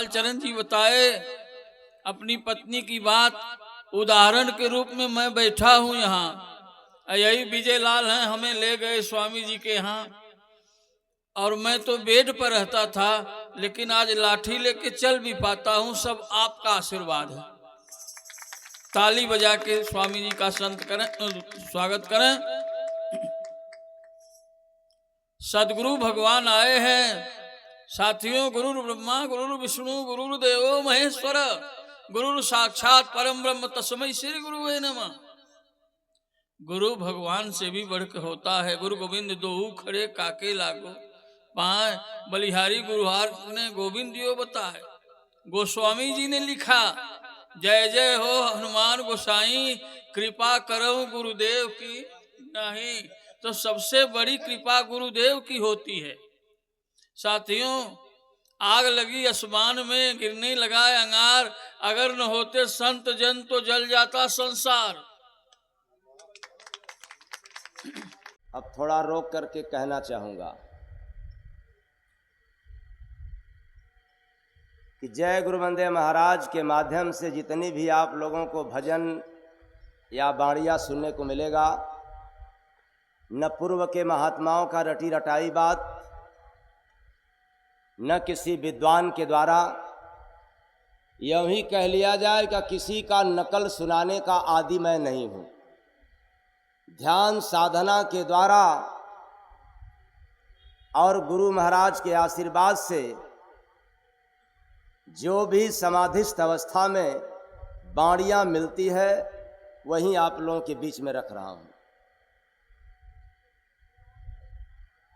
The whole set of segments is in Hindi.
गोपाल चरण जी बताए अपनी पत्नी की बात। उदाहरण के रूप में मैं बैठा हूं यहाँ, यही विजय लाल हैं, हमें ले गए स्वामी जी के यहाँ और मैं तो बेड पर रहता था, लेकिन आज लाठी लेके चल भी पाता हूं। सब आपका आशीर्वाद है। ताली बजा के स्वामी जी का स्वागत करें। सदगुरु भगवान आए हैं साथियों। गुरु ब्रह्मा गुरु विष्णु गुरु देवो महेश्वर, गुरु साक्षात परम ब्रह्म तस्मै श्री गुरुवे नमः। गुरु भगवान से भी बढ़ के होता है। गुरु गोविंद दोऊ खड़े काके लागो पाए, बलिहारी गुरुहार ने गोविंद दियो बताए। गोस्वामी जी ने लिखा, जय जय हो हनुमान गोसाई, कृपा करो गुरुदेव की नहीं। तो सबसे बड़ी कृपा गुरुदेव की होती है। साथियों, आग लगी आसमान में, गिरने लगा अंगार, अगर न होते संत जन तो जल जाता संसार। अब थोड़ा रोक करके कहना चाहूँगा कि जय गुरु वंदे महाराज के माध्यम से जितनी भी आप लोगों को भजन या बाणिया सुनने को मिलेगा, न पूर्व के महात्माओं का रटी रटाई बात, न किसी विद्वान के द्वारा यूं ही कह लिया जाए कि किसी का नकल सुनाने का आदि मैं नहीं हूँ। ध्यान साधना के द्वारा और गुरु महाराज के आशीर्वाद से जो भी समाधिस्थ अवस्था में बाणियाँ मिलती है, वहीं आप लोगों के बीच में रख रहा हूँ।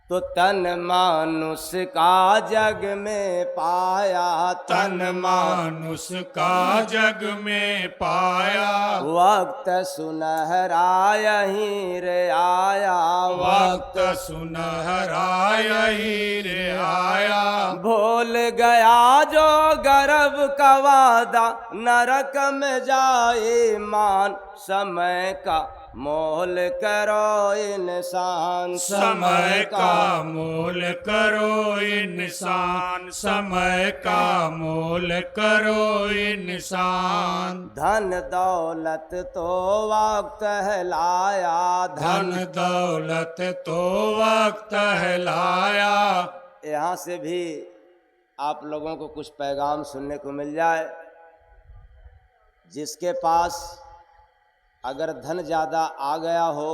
तो तन मानुष का जग में पाया, तन मानुष का जग में पाया, वक्त सुनहरा यहीं रे आया, वक्त सुनहरा यहीं रे आया। भूल गया जो गर्भ का वादा, नरक में जाए मान, समय का मोल करो इंसान, समय का मोल करो इंसान, समय का मोल करो इंसान। धन दौलत तो वक्त है लाया, धन दौलत तो वक्त है लाया। यहाँ से भी आप लोगों को कुछ पैगाम सुनने को मिल जाए। जिसके पास अगर धन ज़्यादा आ गया हो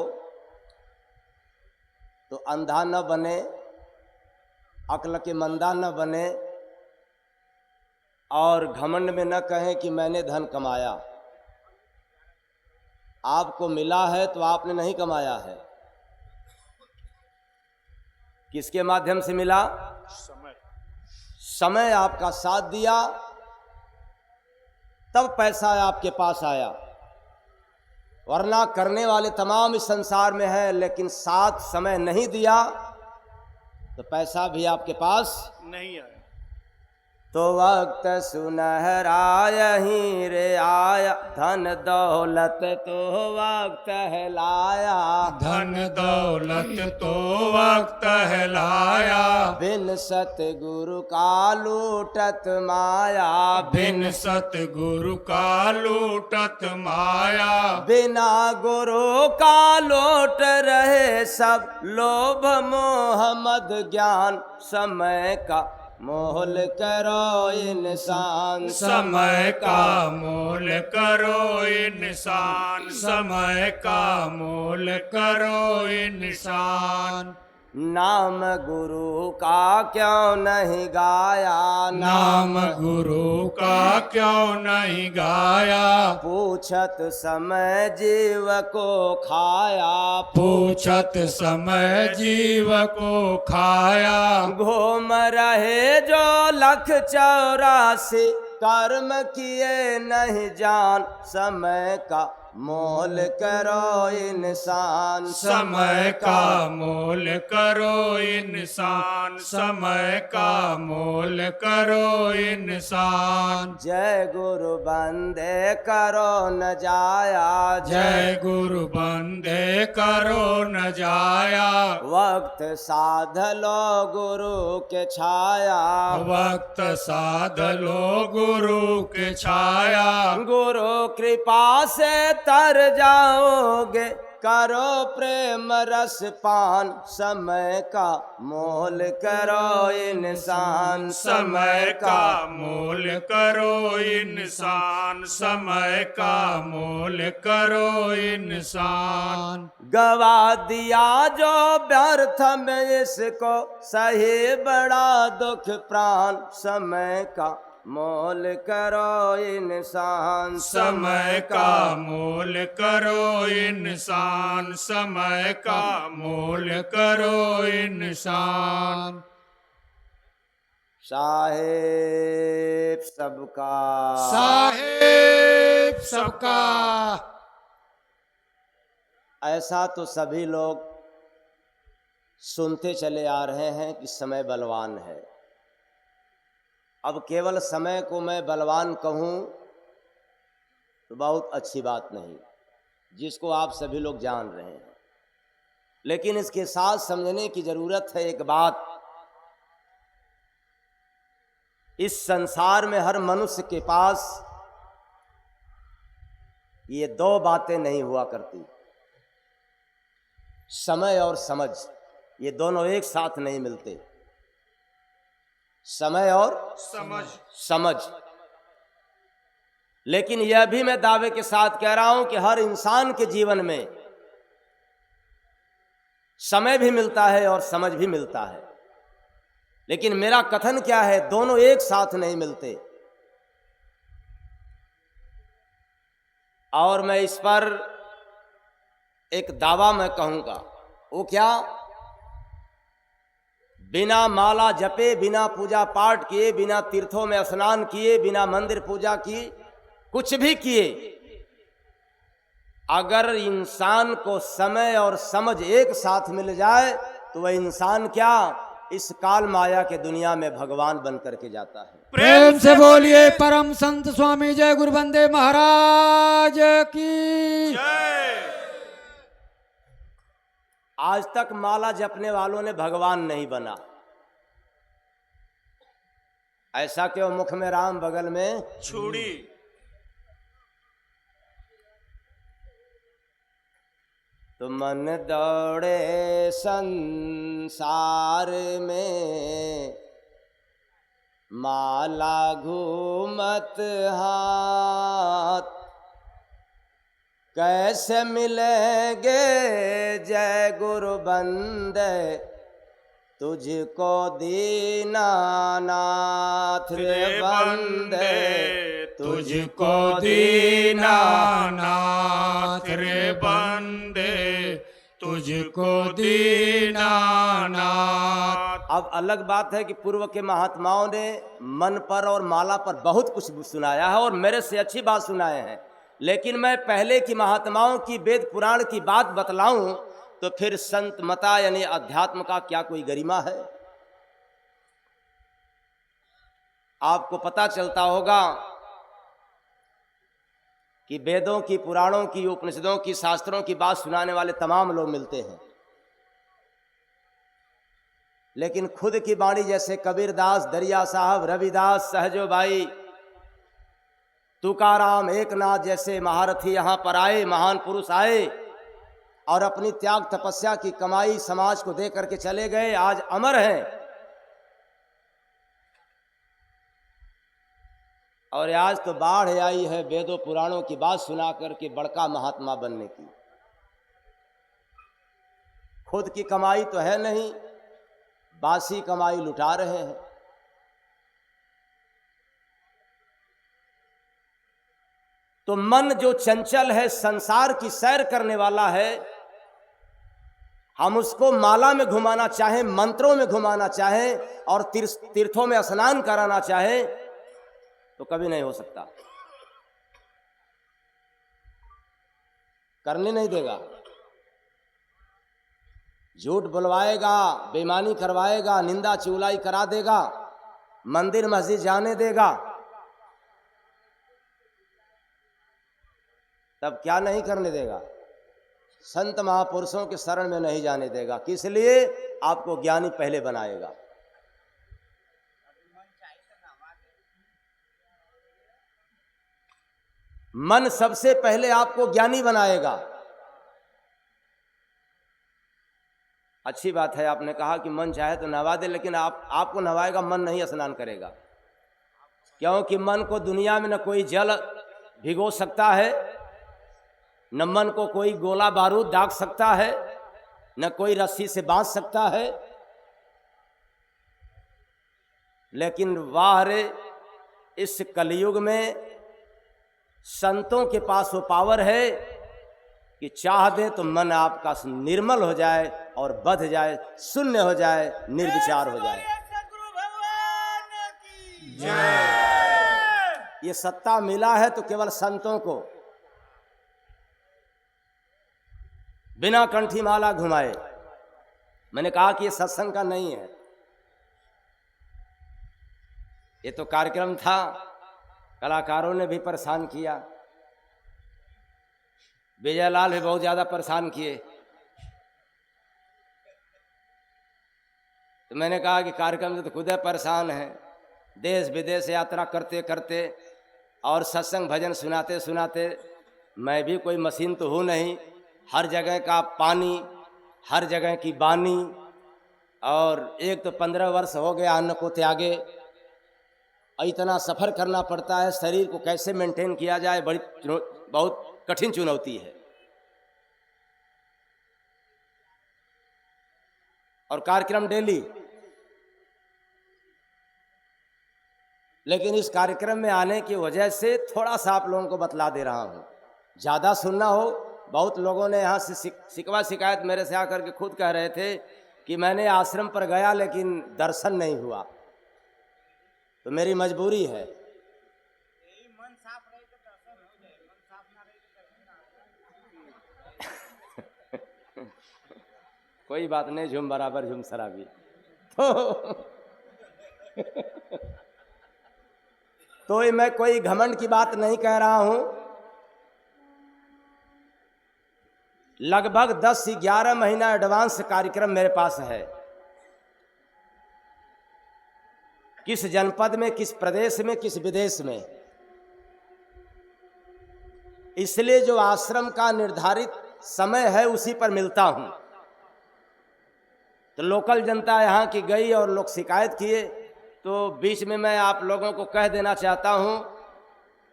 तो अंधा न बने, अक्ल के मंदा न बने और घमंड में न कहें कि मैंने धन कमाया। आपको मिला है तो आपने नहीं कमाया है। किसके माध्यम से मिला? समय आपका साथ दिया, तब पैसा आपके पास आया। वरना करने वाले तमाम इस संसार में है, लेकिन साथ समय नहीं दिया तो पैसा भी आपके पास नहीं आया। तो वक्त सुनहरा यहीं रे आया, धन दौलत तो वक्त है लाया, धन दौलत तो वक्त है लाया। बिन सतगुरु का लूटत माया, बिन सतगुरु का लूटत माया। बिना गुरु का लौट रहे सब लोभ मोह मद ज्ञान, समय का मोल करो इंसान, समय का मोल करो इंसान, समय का मोल करो इंसान। नाम गुरु का क्यों नहीं गाया, नाम गुरु का क्यों नहीं गाया। पूछत समय जीव को खाया, पूछत समय जीव को खाया। घूम रहे जो 1,84,000 कर्म किए नहीं जान, समय का मोल करो इंसान। समय का मोल करो इंसान, समय का मोल करो इंसान। जय गुरु बंदे करो न जाया, जय गुरु बंदे करो न जाया। वक्त साध लो गुरु के छाया, वक्त साध लो गुरु के छाया। गुरु कृपा से तर जाओगे, करो प्रेम रस पान। समय का मोल करो इंसान, समय का मोल करो इंसान, समय का मोल करो इंसान। गवा दिया जो व्यर्थ में इसको, सही बड़ा दुख प्राण। समय का मोल करो इंसान, समय का मोल करो इंसान, समय का मोल करो इंसान। साहेब सबका, साहेब सबका। ऐसा तो सभी लोग सुनते चले आ रहे हैं कि समय बलवान है। अब केवल समय को मैं बलवान कहूँ तो बहुत अच्छी बात नहीं, जिसको आप सभी लोग जान रहे हैं। लेकिन इसके साथ समझने की ज़रूरत है एक बात, इस संसार में हर मनुष्य के पास ये दो बातें नहीं हुआ करती, समय और समझ। ये दोनों एक साथ नहीं मिलते, समय और समझ। लेकिन यह भी मैं दावे के साथ कह रहा हूं कि हर इंसान के जीवन में समय भी मिलता है और समझ भी मिलता है। लेकिन मेरा कथन क्या है, दोनों एक साथ नहीं मिलते। और मैं इस पर एक दावा मैं कहूंगा, वो क्या, बिना माला जपे, बिना पूजा पाठ किए, बिना तीर्थों में स्नान किए, बिना मंदिर पूजा किए, कुछ भी किए, अगर इंसान को समय और समझ एक साथ मिल जाए तो वह इंसान क्या, इस काल माया के दुनिया में भगवान बन करके जाता है। प्रेम से बोलिए परम संत स्वामी जय गुरु बंदे महाराज की जय। आज तक माला जपने वालों ने भगवान नहीं बना। ऐसा क्यों, मुख में राम बगल में छुड़ी। तो मन दौड़े संसार में, माला घूमत हाथ। कैसे मिलेंगे जय गुरु बंदे, तुझको दीनानाथ रे बंदे, तुझको दीनानाथ रे बंदे, तुझको दीनानाथ। अब अलग बात है कि पूर्व के महात्माओं ने मन पर और माला पर बहुत कुछ सुनाया है और मेरे से अच्छी बात सुनाए हैं। लेकिन मैं पहले की महात्माओं की वेद पुराण की बात बतलाऊं तो फिर संत मता यानी अध्यात्म का क्या कोई गरिमा है। आपको पता चलता होगा कि वेदों की, पुराणों की, उपनिषदों की, शास्त्रों की बात सुनाने वाले तमाम लोग मिलते हैं, लेकिन खुद की वाणी जैसे कबीरदास, दरिया साहब, रविदास, सहजो भाई, तुकाराम, एकनाथ जैसे महारथी यहाँ पर आए, महान पुरुष आए और अपनी त्याग तपस्या की कमाई समाज को दे करके चले गए, आज अमर हैं। और आज तो बाढ़ आई है वेदों पुराणों की बात सुना करके बड़का महात्मा बनने की। खुद की कमाई तो है नहीं, बासी कमाई लुटा रहे हैं। तो मन जो चंचल है, संसार की सैर करने वाला है, हम उसको माला में घुमाना चाहें, मंत्रों में घुमाना चाहें और तीर्थों में स्नान कराना चाहें तो कभी नहीं हो सकता। करने नहीं देगा। झूठ बुलवाएगा, बेईमानी करवाएगा, निंदा चुगलाई करा देगा, मंदिर मस्जिद जाने देगा, तब क्या नहीं करने देगा? संत महापुरुषों के शरण में नहीं जाने देगा। किस लिए? आपको ज्ञानी पहले बनाएगा। मन सबसे पहले आपको ज्ञानी बनाएगा। अच्छी बात है, आपने कहा कि मन चाहे तो नहवा दे, लेकिन आपको नहवाएगा, मन नहीं स्नान करेगा। क्योंकि मन को दुनिया में न कोई जल भिगो सकता है, न मन को कोई गोला बारूद दाग सकता है, न कोई रस्सी से बांध सकता है। लेकिन वाह रे, इस कलयुग में संतों के पास वो पावर है कि चाह दे तो मन आपका निर्मल हो जाए और बध जाए, शून्य हो जाए, निर्विचार हो जाए। ये सत्ता मिला है तो केवल संतों को, बिना कंठी माला घुमाए। मैंने कहा कि ये सत्संग का नहीं है, ये तो कार्यक्रम था। कलाकारों ने भी परेशान किया, विजयलाल भी बहुत ज्यादा परेशान किए। तो मैंने कहा कि कार्यक्रम से तो खुद परेशान है, देश विदेश यात्रा करते करते और सत्संग भजन सुनाते सुनाते। मैं भी कोई मशीन तो हूँ नहीं, हर जगह का पानी, हर जगह की बानी, और एक तो 15 वर्ष हो गया अन्न को त्यागे। इतना सफ़र करना पड़ता है, शरीर को कैसे मेंटेन किया जाए, बहुत कठिन चुनौती है। और कार्यक्रम डेली, लेकिन इस कार्यक्रम में आने की वजह से थोड़ा सा आप लोगों को बतला दे रहा हूँ। ज़्यादा सुनना हो, बहुत लोगों ने यहाँ से शिकवा शिकायत मेरे से आकर के खुद कह रहे थे कि मैंने आश्रम पर गया लेकिन दर्शन नहीं हुआ। तो मेरी मजबूरी है। मन साफ रहे तो दर्शन हो जाए, मन साफ ना रहे तो दर्शन ना हो। कोई बात नहीं, झूम बराबर झूम शराबी। तो मैं कोई घमंड की बात नहीं कह रहा हूं। लगभग 10 से 11 महीना एडवांस कार्यक्रम मेरे पास है। किस जनपद में, किस प्रदेश में, किस विदेश में। इसलिए जो आश्रम का निर्धारित समय है उसी पर मिलता हूं। तो लोकल जनता यहाँ की गई और लोग शिकायत किए, तो बीच में मैं आप लोगों को कह देना चाहता हूं,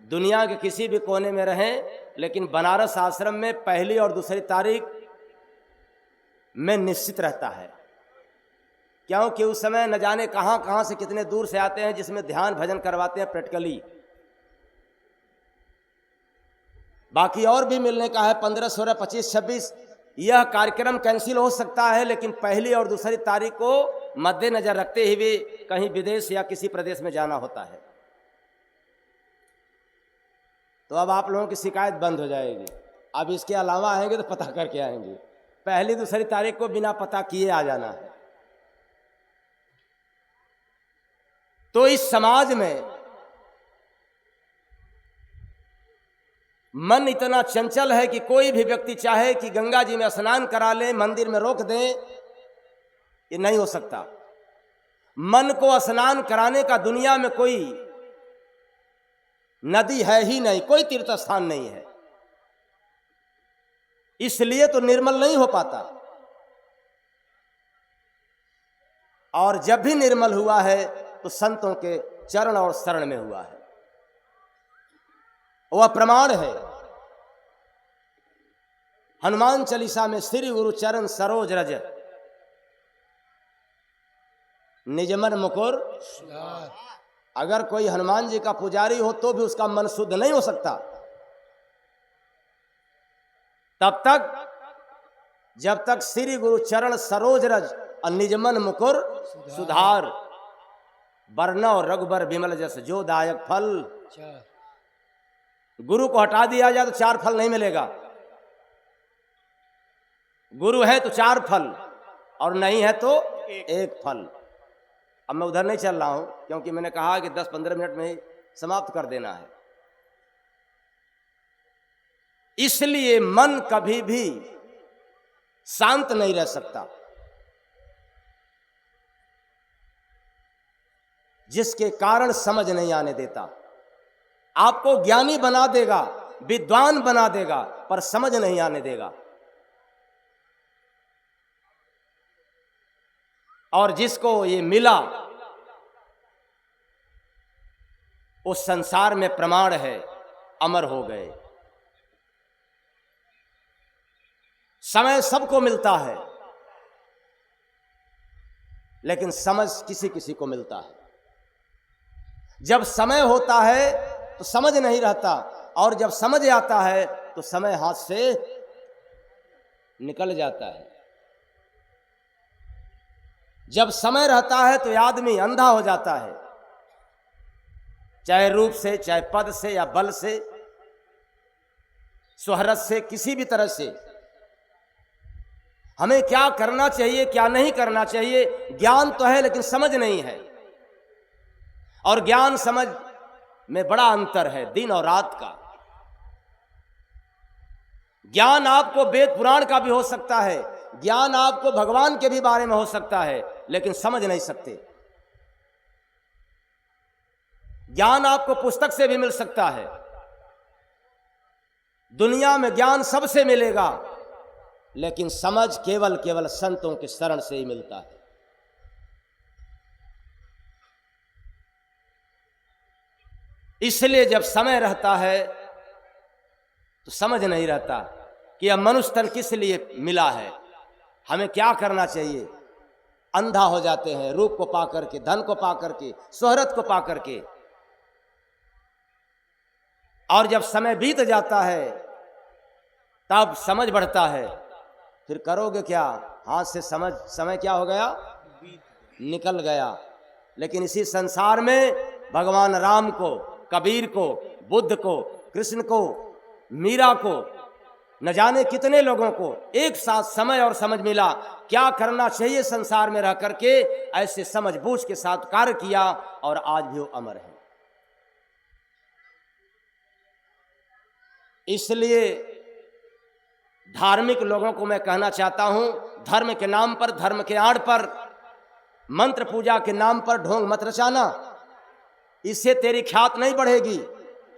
दुनिया के किसी भी कोने में रहें, लेकिन बनारस आश्रम में 1 और 2 तारीख में निश्चित रहता है। क्योंकि उस समय न जाने कहाँ कहाँ से कितने दूर से आते हैं, जिसमें ध्यान भजन करवाते हैं प्रैक्टिकली। बाकी और भी मिलने का है, 15, 16, 25, 26। यह कार्यक्रम कैंसिल हो सकता है, लेकिन 1 और 2 तारीख को मद्देनजर रखते हुए कहीं विदेश या किसी प्रदेश में जाना होता है। तो अब आप लोगों की शिकायत बंद हो जाएगी। अब इसके अलावा आएंगे तो पता करके आएंगे। 1, 2 तारीख को बिना पता किए आ जाना है। तो इस समाज में मन इतना चंचल है कि कोई भी व्यक्ति चाहे कि गंगा जी में स्नान करा ले, मंदिर में रोक दें, ये नहीं हो सकता। मन को स्नान कराने का दुनिया में कोई नदी है ही नहीं, कोई तीर्थ स्थान नहीं है। इसलिए तो निर्मल नहीं हो पाता। और जब भी निर्मल हुआ है तो संतों के चरण और शरण में हुआ है। वह प्रमाण है। हनुमान चालीसा में श्री गुरु चरण सरोज रज निजमन मुकुर। अगर कोई हनुमान जी का पुजारी हो तो भी उसका मन शुद्ध नहीं हो सकता तब तक जब तक श्री गुरु चरण सरोज रज और निजमन मुकुर सुधार। वर्णव रघुबर विमल जस जो दायक फल। गुरु को हटा दिया जाए तो 4 फल नहीं मिलेगा। गुरु है तो 4 फल और नहीं है तो 1 फल। अब मैं उधर नहीं चल रहा हूं क्योंकि मैंने कहा कि 10-15 मिनट में ही समाप्त कर देना है। इसलिए मन कभी भी शांत नहीं रह सकता, जिसके कारण समझ नहीं आने देता। आपको ज्ञानी बना देगा, विद्वान बना देगा, पर समझ नहीं आने देगा। और जिसको ये मिला उस संसार में प्रमाण है, अमर हो गए। समय सबको मिलता है, लेकिन समझ किसी किसी को मिलता है। जब समय होता है तो समझ नहीं रहता, और जब समझ आता है तो समय हाथ से निकल जाता है। जब समय रहता है तो आदमी अंधा हो जाता है, चाहे रूप से, चाहे पद से या बल से, शोहरत से, किसी भी तरह से। हमें क्या करना चाहिए, क्या नहीं करना चाहिए, ज्ञान तो है लेकिन समझ नहीं है। और ज्ञान समझ में बड़ा अंतर है, दिन और रात का। ज्ञान आपको वेद पुराण का भी हो सकता है, ज्ञान आपको भगवान के भी बारे में हो सकता है, लेकिन समझ नहीं सकते। ज्ञान आपको पुस्तक से भी मिल सकता है, दुनिया में ज्ञान सबसे मिलेगा, लेकिन समझ केवल संतों के शरण से ही मिलता है। इसलिए जब समय रहता है तो समझ नहीं रहता कि यह मनुष्य तन किस लिए मिला है, हमें क्या करना चाहिए। अंधा हो जाते हैं रूप को पा करके, धन को पा करके, शोहरत को पा करके। और जब समय बीत जाता है तब समझ बढ़ता है। फिर करोगे क्या, हाथ से समय क्या हो गया, निकल गया। लेकिन इसी संसार में भगवान राम को, कबीर को, बुद्ध को, कृष्ण को, मीरा को, न जाने कितने लोगों को एक साथ समय और समझ मिला। क्या करना चाहिए संसार में रह करके, ऐसे समझ बूझ के साथ कार्य किया, और आज भी वो अमर है। इसलिए धार्मिक लोगों को मैं कहना चाहता हूं, धर्म के नाम पर, धर्म के आड़ पर, मंत्र पूजा के नाम पर ढोंग मत रचाना। इससे तेरी ख्यात नहीं बढ़ेगी,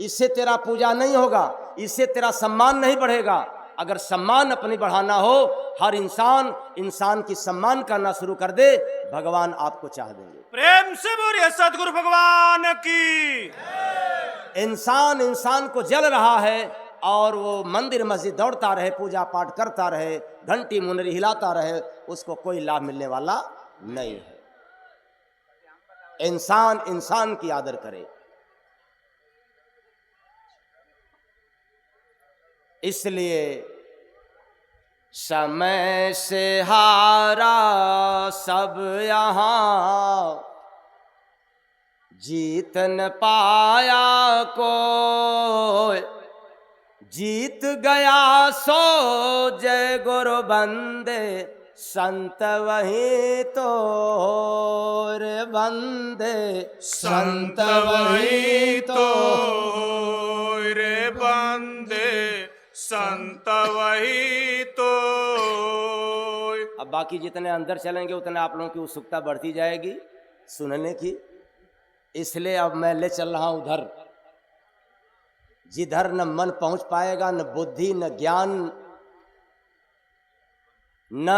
इससे तेरा पूजा नहीं होगा, इससे तेरा सम्मान नहीं बढ़ेगा। अगर सम्मान अपनी बढ़ाना हो, हर इंसान की सम्मान करना शुरू कर दे, भगवान आपको चाह देंगे। प्रेम से बोलिए सदगुरु भगवान की। इंसान को जल रहा है और वो मंदिर मस्जिद दौड़ता रहे, पूजा पाठ करता रहे, घंटी मुनरी हिलाता रहे, उसको कोई लाभ मिलने वाला नहीं है। इंसान की आदर करे। इसलिए समय से हारा सब यहाँ, जीत न पाया कोई, जीत गया सो जय गुरु बंदे, संत वही तो रे बंदे, संत वही तो रे बंदे, संत वही तो। अब बाकी जितने अंदर चलेंगे उतने आप लोगों की उत्सुकता बढ़ती जाएगी सुनने की। इसलिए अब मैं ले चल रहा हूं उधर जिधर न मन पहुंच पाएगा, न बुद्धि, न ज्ञान, न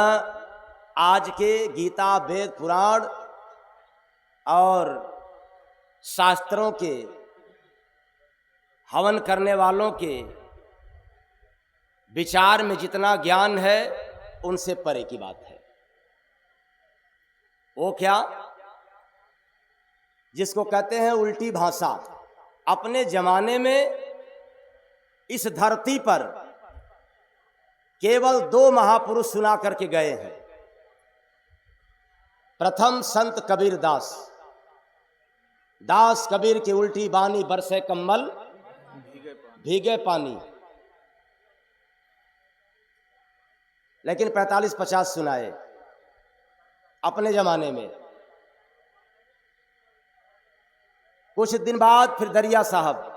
आज के गीता, वेद, पुराण और शास्त्रों के हवन करने वालों के विचार में जितना ज्ञान है, उनसे परे की बात है। वो क्या, जिसको कहते हैं उल्टी भाषा। अपने जमाने में इस धरती पर केवल 2 महापुरुष सुना करके गए हैं। प्रथम संत कबीर दास कबीर की उल्टी बानी, बरसे कम्बल भीगे पानी। लेकिन 45-50 सुनाए अपने जमाने में। कुछ दिन बाद फिर दरिया साहब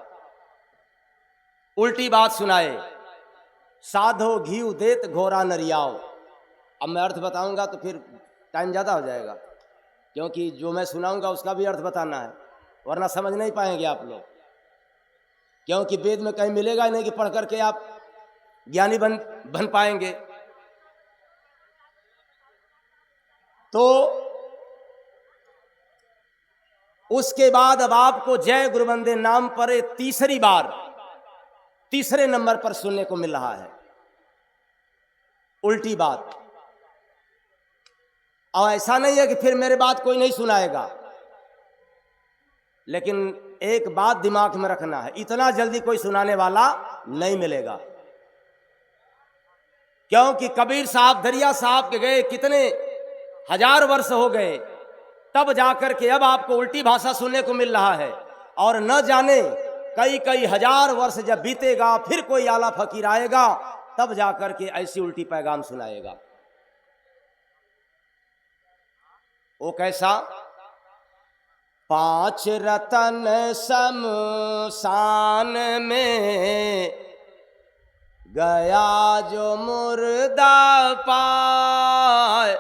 उल्टी बात सुनाए, साधो घीव देत घोरा नरियाओ। अब मैं अर्थ बताऊंगा तो फिर टाइम ज़्यादा हो जाएगा, क्योंकि जो मैं सुनाऊंगा उसका भी अर्थ बताना है, वरना समझ नहीं पाएंगे आप लोग। क्योंकि वेद में कहीं मिलेगा ही नहीं कि पढ़ करके आप ज्ञानी बन पाएंगे। तो उसके बाद अब आपको जय गुरुबंदे नाम पर तीसरी बार तीसरे नंबर पर सुनने को मिल रहा है उल्टी बात। और ऐसा नहीं है कि फिर मेरे बात कोई नहीं सुनाएगा, लेकिन एक बात दिमाग में रखना है, इतना जल्दी कोई सुनाने वाला नहीं मिलेगा। क्योंकि कबीर साहब दरिया साहब के गए कितने हजार वर्ष हो गए, तब जाकर के अब आपको उल्टी भाषा सुनने को मिल रहा है। और न जाने कई कई हजार वर्ष जब बीतेगा फिर कोई आला फकीर आएगा, तब जाकर के ऐसी उल्टी पैगाम सुनाएगा। वो कैसा? 5 रतन शमशान में गया जो मुर्दा पाए।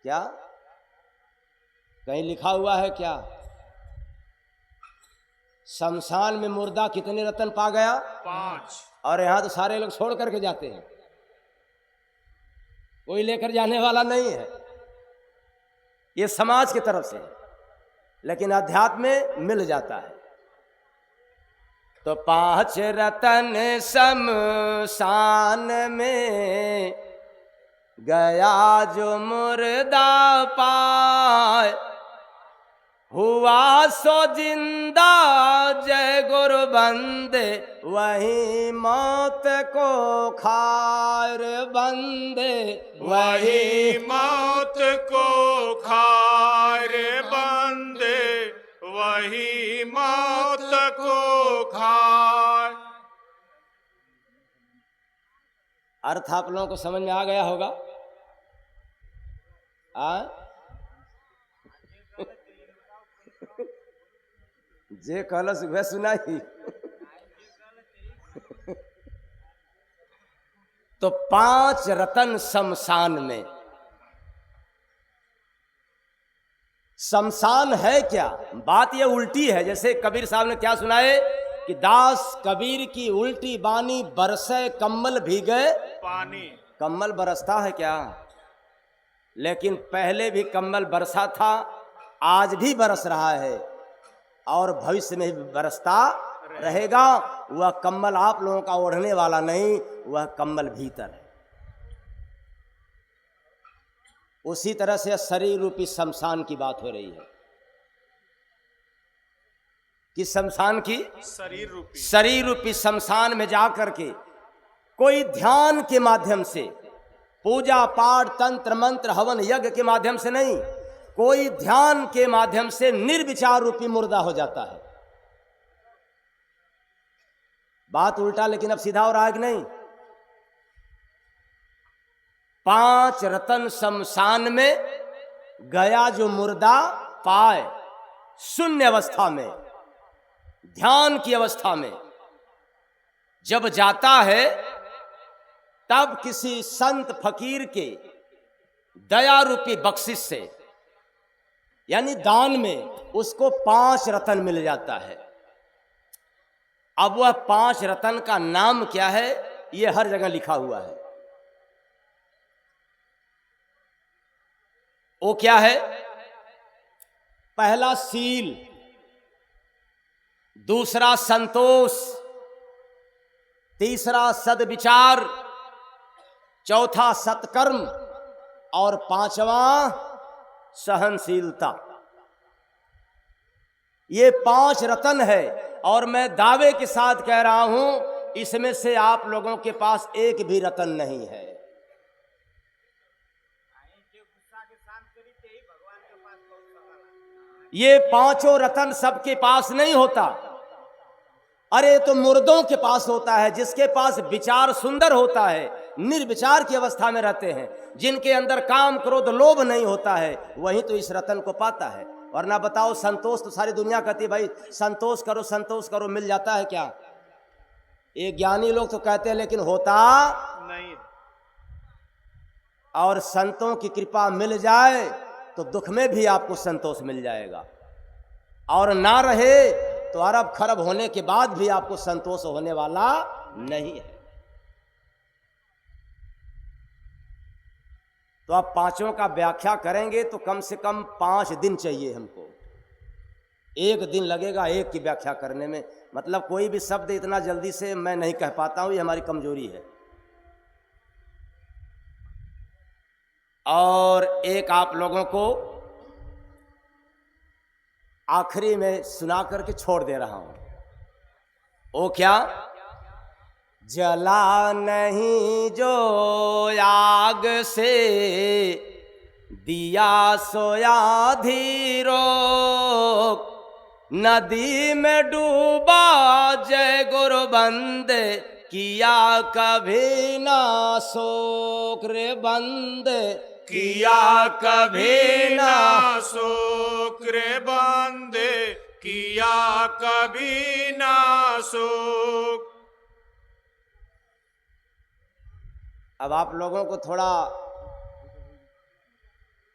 क्या कहीं लिखा हुआ है क्या? शमशान में मुर्दा कितने रतन पा गया? 5। और यहां तो सारे लोग छोड़ करके जाते हैं, कोई लेकर जाने वाला नहीं है। ये समाज की तरफ से, लेकिन अध्यात्म में मिल जाता है। तो 5 रतन शमशान में गया जो मुर्दा पाए, हुआ सो जिंदा जय गुरु बंदे वही मौत को खाए रे बंदे वही मौत को खाए रे बंदे, वही मौत को खाए। अर्थ आप लोगों को समझ में आ गया होगा? जे कहलस वह सुनाई। तो 5 रतन शमशान में। शमशान है क्या? बात यह उल्टी है। जैसे कबीर साहब ने क्या सुनाए कि दास कबीर की उल्टी बानी, बरसे कम्बल भीगे पानी। कम्बल बरसता है क्या? लेकिन पहले भी कम्बल बरसा था, आज भी बरस रहा है और भविष्य में भी बरसता रहेगा। वह कम्बल आप लोगों का ओढ़ने वाला नहीं, वह कम्बल भीतर है। उसी तरह से शरीर रूपी शमशान की बात हो रही है। किस शमशान की? शरीर रूपी। शरीर रूपी शमशान में जाकर के कोई ध्यान के माध्यम से, पूजा पाठ तंत्र मंत्र हवन यज्ञ के माध्यम से नहीं, कोई ध्यान के माध्यम से निर्विचार रूपी मुर्दा हो जाता है। बात उल्टा लेकिन अब सीधा हो रहा है कि नहीं? 5 रतन शमशान में गया जो मुर्दा पाए, शून्य अवस्था में, ध्यान की अवस्था में जब जाता है, तब किसी संत फकीर के दया रूपी बख्शिश से, यानी दान में, उसको 5 रतन मिल जाता है। अब वह 5 रतन का नाम क्या है, यह हर जगह लिखा हुआ है। वो क्या है? पहला सील, दूसरा संतोष, तीसरा सद्विचार, चौथा सत्कर्म और 5वां सहनशीलता। ये 5 रतन है और मैं दावे के साथ कह रहा हूं, इसमें से आप लोगों के पास एक भी रतन नहीं है। ये 5 रतन सबके पास नहीं होता। अरे तो मुर्दों के पास होता है, जिसके पास विचार सुंदर होता है, निर्विचार की अवस्था में रहते हैं, जिनके अंदर काम क्रोध लोभ नहीं होता है, वही तो इस रतन को पाता है। वरना बताओ, संतोष तो सारी दुनिया कहती है भाई संतोष करो, मिल जाता है क्या? ये ज्ञानी लोग तो कहते हैं, लेकिन होता नहीं। और संतों की कृपा मिल जाए तो दुख में भी आपको संतोष मिल जाएगा, और ना रहे तो अरब खरब होने के बाद भी आपको संतोष होने वाला नहीं है। तो आप पांचों का व्याख्या करेंगे तो कम से कम 5 दिन चाहिए हमको। 1 दिन लगेगा एक की व्याख्या करने में। मतलब कोई भी शब्द इतना जल्दी से मैं नहीं कह पाता हूं, ये हमारी कमजोरी है। और एक आप लोगों को आखिरी में सुना करके छोड़ दे रहा हूं। वो क्या? जला नहीं जो आग से दिया सोया धीरो, नदी में डूबा जय गुरु बंदे, किया कभी ना शोक रे बंदे, किया कभी ना शोक रे बंदे, किया कभी ना शोक। अब आप लोगों को थोड़ा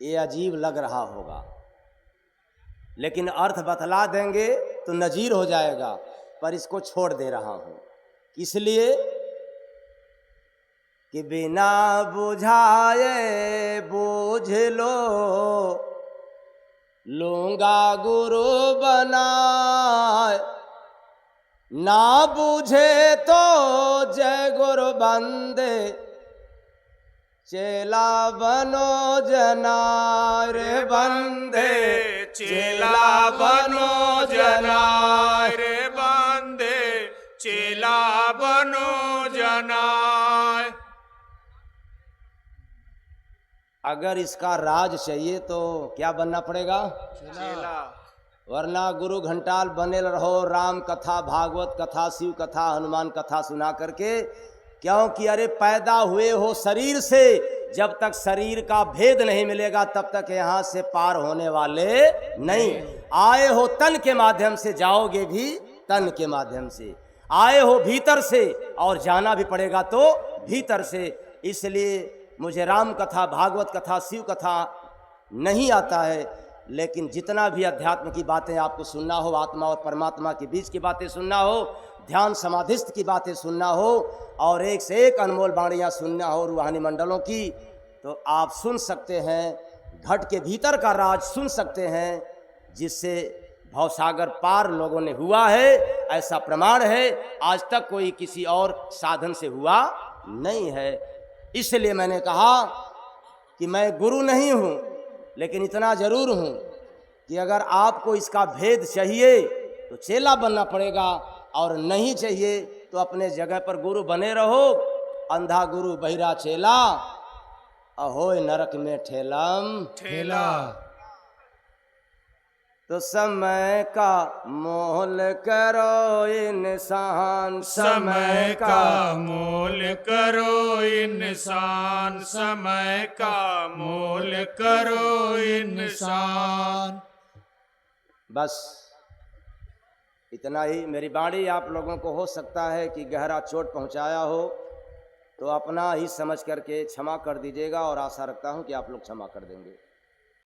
ये अजीब लग रहा होगा, लेकिन अर्थ बतला देंगे तो नजीर हो जाएगा, पर इसको छोड़ दे रहा हूं इसलिए कि बिना बुझाए बूझ लो, लूंगा गुरु बनाए, ना बूझे तो जय गुरु बंदे, चेला बनो जनाय रे बंदे, चेला बनो जनाय रे बंदे, चेला बनो जनाय। अगर इसका राज चाहिए तो क्या बनना पड़ेगा? चेला। वरना गुरु घंटाल बने रहो, राम कथा, भागवत कथा, शिव कथा, हनुमान कथा सुना करके। क्योंकि अरे पैदा हुए हो शरीर से, जब तक शरीर का भेद नहीं मिलेगा तब तक यहाँ से पार होने वाले नहीं। आए हो तन के माध्यम से, जाओगे भी तन के माध्यम से। आए हो भीतर से और जाना भी पड़ेगा तो भीतर से। इसलिए मुझे राम कथा, भागवत कथा, शिव कथा नहीं आता है, लेकिन जितना भी अध्यात्म की बातें आपको सुनना हो, आत्मा और परमात्मा के बीच की बातें सुनना हो, ध्यान समाधिस्थ की बातें सुनना हो, और एक से एक अनमोल वाणियाँ सुनना हो रूहानी मंडलों की, तो आप सुन सकते हैं। घट के भीतर का राज सुन सकते हैं, जिससे भवसागर पार लोगों ने हुआ है, ऐसा प्रमाण है। आज तक कोई किसी और साधन से हुआ नहीं है। इसलिए मैंने कहा कि मैं गुरु नहीं हूँ, लेकिन इतना जरूर हूँ कि अगर आपको इसका भेद चाहिए तो चेला बनना पड़ेगा, और नहीं चाहिए तो अपने जगह पर गुरु बने रहो। अंधा गुरु बहिरा चेला, अहोय नरक में ठेलम ठेला। तो समय का मोल करो इंसान, समय का मोल करो इंसान, समय का मोल करो इंसान। बस इतना ही। मेरी वाणी आप लोगों को हो सकता है कि गहरा चोट पहुंचाया हो, तो अपना ही समझ करके क्षमा कर दीजिएगा, और आशा रखता हूं कि आप लोग क्षमा कर देंगे।